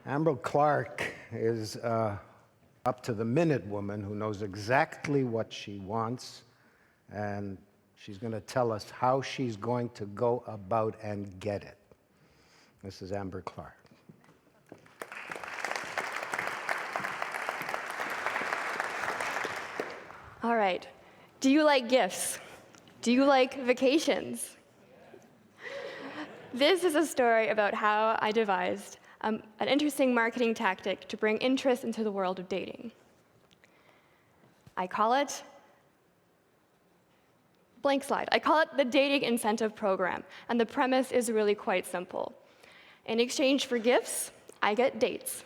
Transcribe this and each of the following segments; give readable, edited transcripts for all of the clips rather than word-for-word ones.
Amber Clark is up to the minute woman who knows exactly what she wants, and she's going to tell us how she's going to go about and get it. This is Amber Clark. All right. Do you like gifts? Do you like vacations? This is a story about how I devised an interesting marketing tactic to bring interest into the world of dating. I call it blank slide. I call it the dating incentive program, and the premise is really quite simple. In exchange for gifts, I get dates.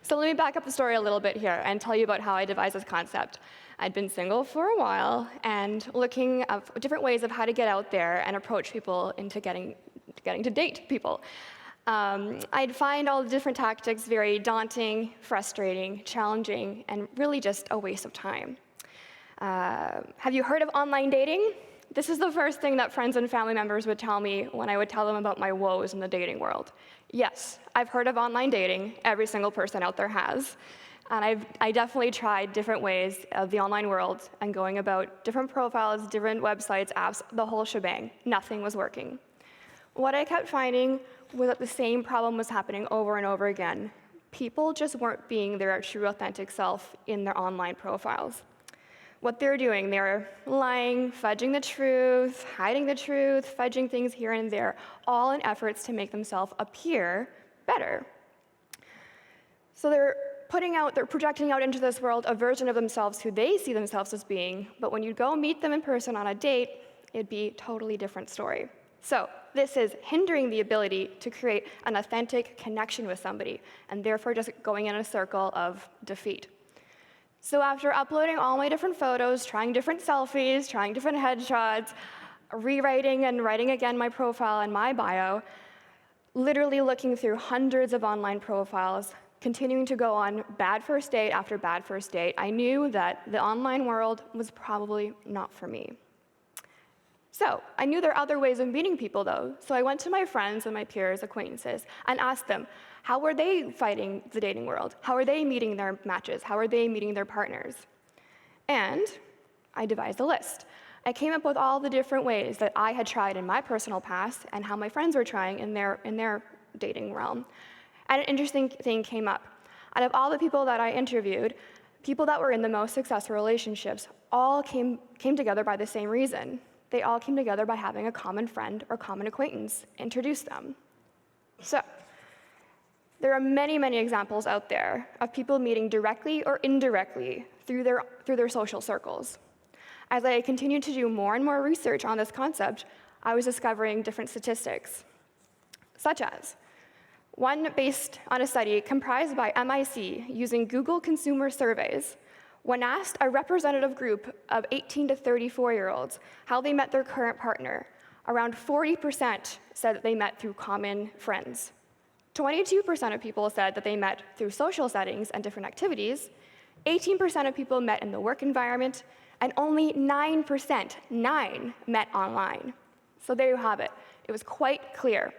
So let me back up the story a little bit here and tell you about how I devised this concept. I'd been single for a while and looking at different ways of how to get out there and approach people into getting to date people. I'd find all the different tactics very daunting, frustrating, challenging, and really just a waste of time. Have you heard of online dating? This is the first thing that friends and family members would tell me when I would tell them about my woes in the dating world. Yes, I've heard of online dating. Every single person out there has. And I definitely tried different ways of the online world and going about different profiles, different websites, apps, the whole shebang. Nothing was working. What I kept finding was that the same problem was happening over and over again. People just weren't being their true, authentic self in their online profiles. What they're doing, they're lying, fudging the truth, hiding the truth, fudging things here and there, all in efforts to make themselves appear better. So they're projecting out into this world a version of themselves who they see themselves as being, but when you go meet them in person on a date, it'd be a totally different story. So this is hindering the ability to create an authentic connection with somebody, and therefore just going in a circle of defeat. So after uploading all my different photos, trying different selfies, trying different headshots, rewriting and writing again my profile and my bio, literally looking through hundreds of online profiles, continuing to go on bad first date after bad first date, I knew that the online world was probably not for me. So I knew there are other ways of meeting people, though. So I went to my friends and my peers, acquaintances, and asked them, how were they fighting the dating world? How are they meeting their matches? How are they meeting their partners? And I devised a list. I came up with all the different ways that I had tried in my personal past and how my friends were trying in their dating realm. And an interesting thing came up. Out of all the people that I interviewed, people that were in the most successful relationships all came together by the same reason. They all came together by having a common friend or common acquaintance introduce them. So there are many, many examples out there of people meeting directly or indirectly through their social circles. As I continued to do more and more research on this concept, I was discovering different statistics, such as one based on a study comprised by MIC using Google consumer surveys. When asked a representative group of 18 to 34-year-olds how they met their current partner, around 40% said that they met through common friends. 22% of people said that they met through social settings and different activities. 18% of people met in the work environment, and only 9% met online. So there you have it. It was quite clear.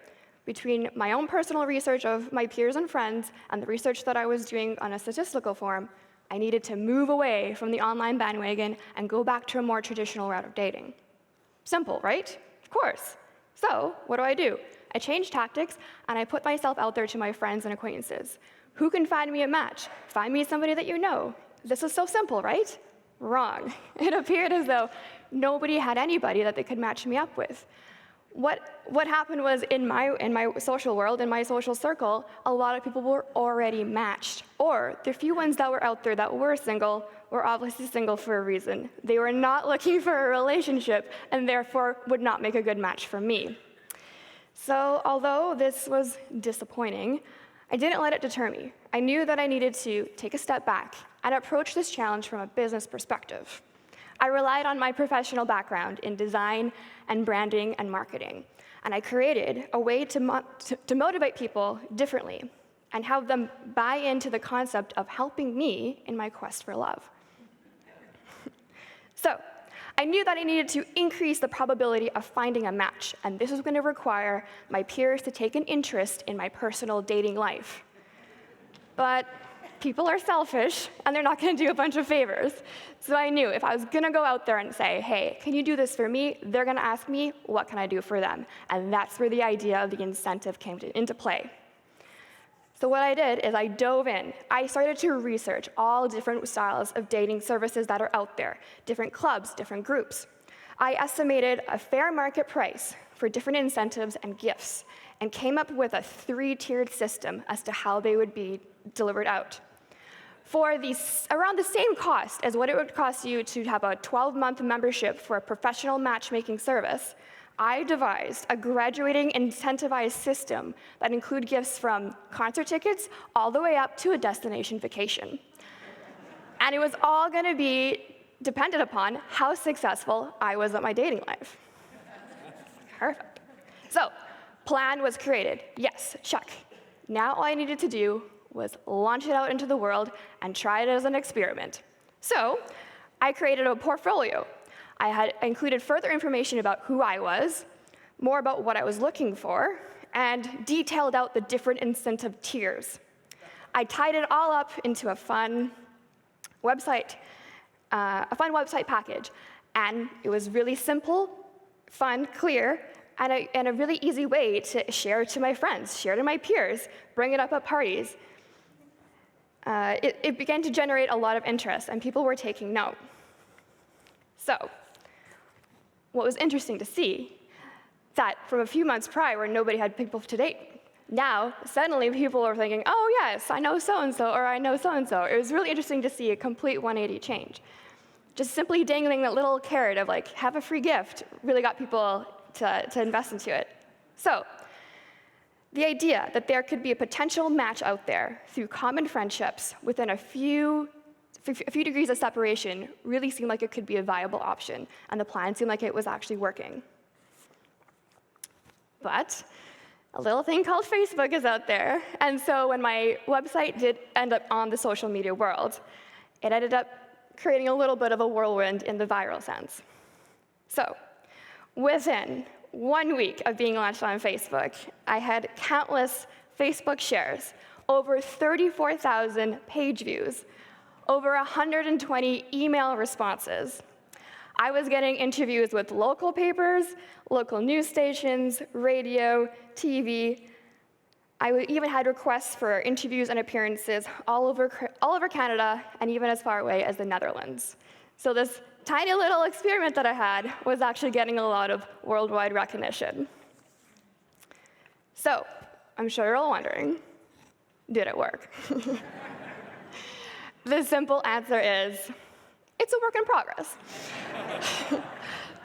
Between my own personal research of my peers and friends and the research that I was doing on a statistical form, I needed to move away from the online bandwagon and go back to a more traditional route of dating. Simple, right? Of course. So what do? I changed tactics, and I put myself out there to my friends and acquaintances. Who can find me a match? Find me somebody that you know. This is so simple, right? Wrong. It appeared as though nobody had anybody that they could match me up with. What happened was in my social world, in my social circle, a lot of people were already matched. Or the few ones that were out there that were single were obviously single for a reason. They were not looking for a relationship and therefore would not make a good match for me. So although this was disappointing, I didn't let it deter me. I knew that I needed to take a step back and approach this challenge from a business perspective. I relied on my professional background in design and branding and marketing, and I created a way to motivate people differently and have them buy into the concept of helping me in my quest for love. So I knew that I needed to increase the probability of finding a match, and this was going to require my peers to take an interest in my personal dating life. But people are selfish, and they're not going to do a bunch of favors. So I knew if I was going to go out there and say, hey, can you do this for me? They're going to ask me, what can I do for them? And that's where the idea of the incentive came into play. So what I did is I dove in. I started to research all different styles of dating services that are out there, different clubs, different groups. I estimated a fair market price for different incentives and gifts and came up with a 3-tiered system as to how they would be delivered out. For around the same cost as what it would cost you to have a 12-month membership for a professional matchmaking service, I devised a graduating incentivized system that include gifts from concert tickets all the way up to a destination vacation. And it was all going to be dependent upon how successful I was at my dating life. Perfect. So, plan was created. Yes, check. Now all I needed to do was launch it out into the world and try it as an experiment. So, I created a portfolio. I had included further information about who I was, more about what I was looking for, and detailed out the different incentive tiers. I tied it all up into a fun website package, and it was really simple, fun, clear, and a really easy way to share to my friends, share to my peers, bring it up at parties. It began to generate a lot of interest, and people were taking note. So, what was interesting to see, that from a few months prior where nobody had people to date, now suddenly people are thinking, oh yes, I know so-and-so, or I know so-and-so. It was really interesting to see a complete 180 change. Just simply dangling that little carrot of like, have a free gift, really got people to invest into it. So, the idea that there could be a potential match out there through common friendships within a few degrees of separation really seemed like it could be a viable option, and the plan seemed like it was actually working. But a little thing called Facebook is out there, and so when my website did end up on the social media world, it ended up creating a little bit of a whirlwind in the viral sense. So, within 1 week of being launched on Facebook, I had countless Facebook shares, over 34,000 page views, over 120 email responses. I was getting interviews with local papers, local news stations, radio, TV. I even had requests for interviews and appearances all over Canada and even as far away as the Netherlands. So this tiny little experiment that I had was actually getting a lot of worldwide recognition. So, I'm sure you're all wondering, did it work? The simple answer is, it's a work in progress.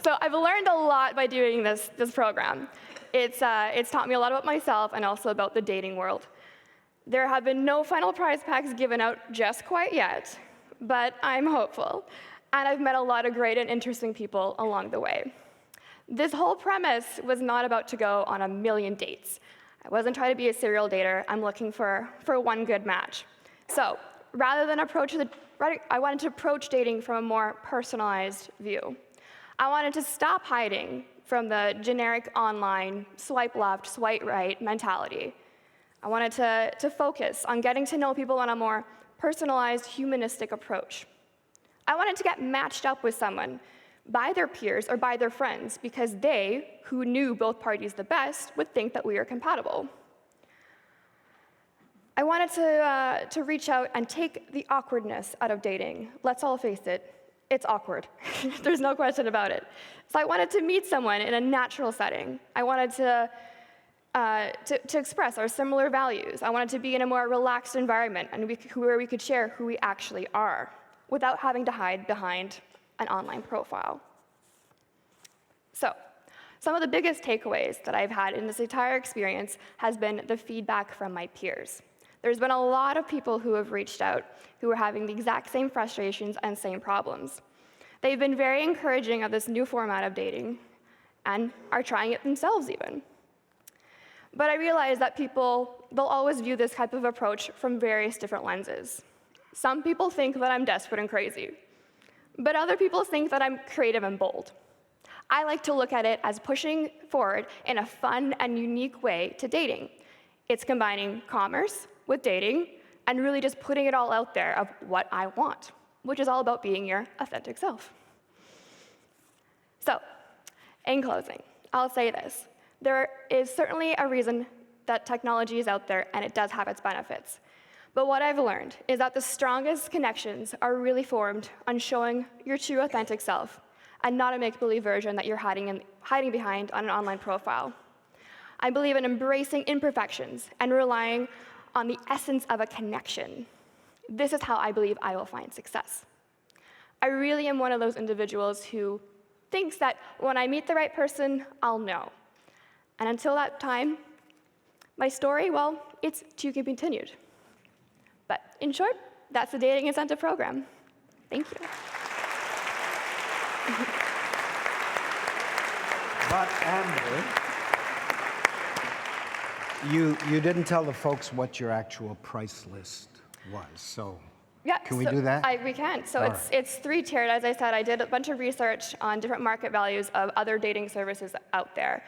So I've learned a lot by doing this program. It's taught me a lot about myself and also about the dating world. There have been no final prize packs given out just quite yet, but I'm hopeful. And I've met a lot of great and interesting people along the way. This whole premise was not about to go on a million dates. I wasn't trying to be a serial dater. I'm looking for one good match. So rather than I wanted to approach dating from a more personalized view. I wanted to stop hiding from the generic online swipe left, swipe right mentality. I wanted to focus on getting to know people on a more personalized, humanistic approach. I wanted to get matched up with someone by their peers or by their friends because they, who knew both parties the best, would think that we are compatible. I wanted to reach out and take the awkwardness out of dating. Let's all face it, it's awkward. There's no question about it. So I wanted to meet someone in a natural setting. I wanted to express our similar values. I wanted to be in a more relaxed environment and where we could share who we actually are without having to hide behind an online profile. So, some of the biggest takeaways that I've had in this entire experience has been the feedback from my peers. There's been a lot of people who have reached out who are having the exact same frustrations and same problems. They've been very encouraging of this new format of dating and are trying it themselves even. But I realize that they'll always view this type of approach from various different lenses. Some people think that I'm desperate and crazy. But other people think that I'm creative and bold. I like to look at it as pushing forward in a fun and unique way to dating. It's combining commerce with dating and really just putting it all out there of what I want, which is all about being your authentic self. So, in closing, I'll say this. There is certainly a reason that technology is out there, and it does have its benefits. But what I've learned is that the strongest connections are really formed on showing your true authentic self, and not a make-believe version that you're hiding behind on an online profile. I believe in embracing imperfections and relying on the essence of a connection. This is how I believe I will find success. I really am one of those individuals who thinks that when I meet the right person, I'll know. And until that time, my story, well, it's to be continued. But in short, that's the dating incentive program. Thank you. But Amber, you didn't tell the folks what your actual price list was, so Yeah, can we do that? We can. So All it's three-tiered. As I said, I did a bunch of research on different market values of other dating services out there.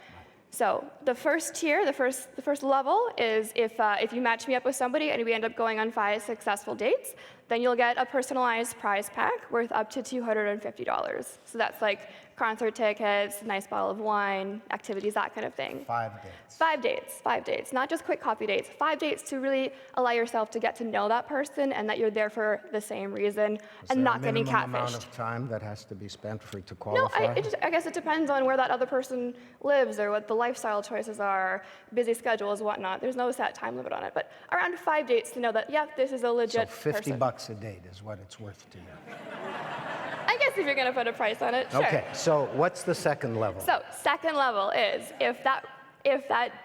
So the first tier, the first level is if you match me up with somebody and we end up going on 5 successful dates, then you'll get a personalized prize pack worth up to $250. So that's like concert tickets, nice bottle of wine, activities, that kind of thing. 5 dates. 5 dates, 5 dates, not just quick coffee dates. 5 dates to really allow yourself to get to know that person and that you're there for the same reason and not getting Is there a minimum amount catfished. of time that has to be spent for it to No, qualify? I guess it depends on where that other person lives or what the lifestyle choices are, busy schedules, whatnot. There's no set time limit on it, but around 5 dates to know that, yeah, this is a So legit 50 person. bucks a date is what it's worth to you. I guess if you're gonna put a price on it, sure. Okay, so what's the second level? So second level is if that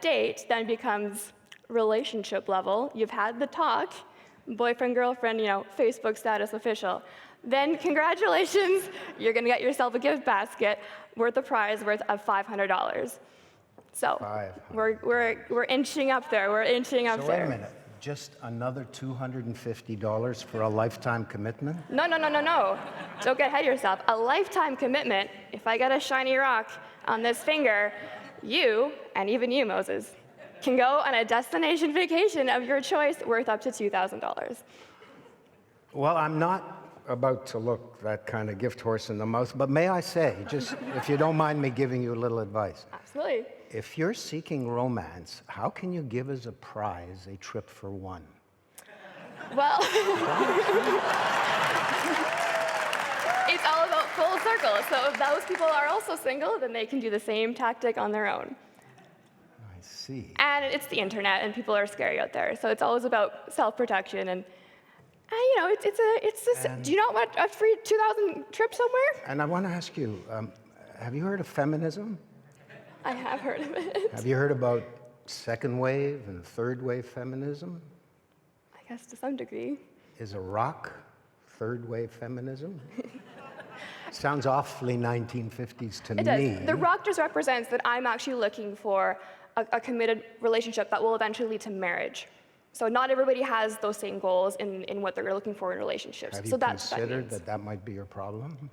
date then becomes relationship level, you've had the talk, boyfriend, girlfriend, Facebook status official, then congratulations, you're gonna get yourself a gift basket worth a prize worth of $500. So we're inching up there. We're inching up So there. wait a minute, just another $250 for a lifetime commitment? No. Don't get ahead of yourself. A lifetime commitment, if I get a shiny rock on this finger, you, and even you, Moses, can go on a destination vacation of your choice worth up to $2,000. Well, I'm not about to look that kind of gift horse in the mouth, but may I say, just if you don't mind me giving you a little advice, Absolutely. if you're seeking romance, how can you give as a prize a trip for one? Well, it's all about full circle. So if those people are also single, then they can do the same tactic on their own. I see. And it's the internet, and people are scary out there. So it's always about self-protection. And do you not want a free 2,000 trip somewhere? And I want to ask you, have you heard of feminism? I have heard of it. Have you heard about second wave and third wave feminism? I guess to some degree. Is a rock third wave feminism? Sounds awfully 1950s to It me. does. The rock just represents that I'm actually looking for a committed relationship that will eventually lead to marriage. So not everybody has those same goals in what they're looking for in relationships. Have you So that's what that considered means. that might be your problem?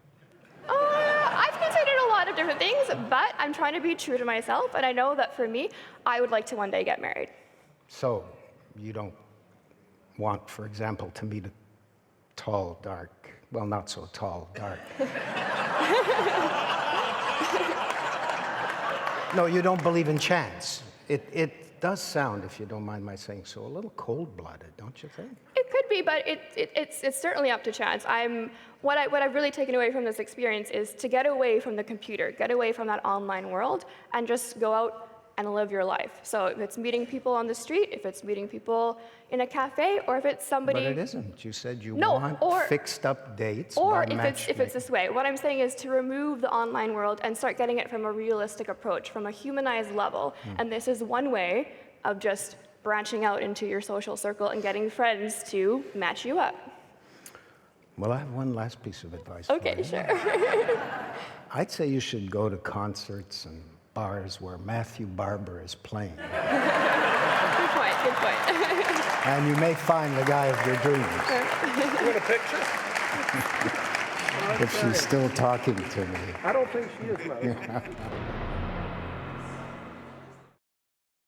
I've considered a lot of different things, but I'm trying to be true to myself, and I know that for me, I would like to one day get married. So you don't want, for example, to meet a tall, dark, well, not so tall, dark. No, you don't believe in chance. It does sound, if you don't mind my saying so, a little cold-blooded, don't you think? It could be, but it's certainly up to chance. What I've really taken away from this experience is to get away from the computer, get away from that online world, and just go out and live your life. So if it's meeting people on the street, if it's meeting people in a cafe, or if it's somebody. But it isn't. You said you No, want fixed-up dates Or by if it's this way. What I'm saying is to remove the online world and start getting it from a realistic approach, from a humanized level. And this is one way of just branching out into your social circle and getting friends to match you up. Well, I have one last piece of advice Okay, for you. sure. I'd say you should go to concerts and bars where Matthew Barber is playing. Good point, good point. And you may find the guy of your dreams. You want a picture? if she's still talking to me. I don't think she is, Mo.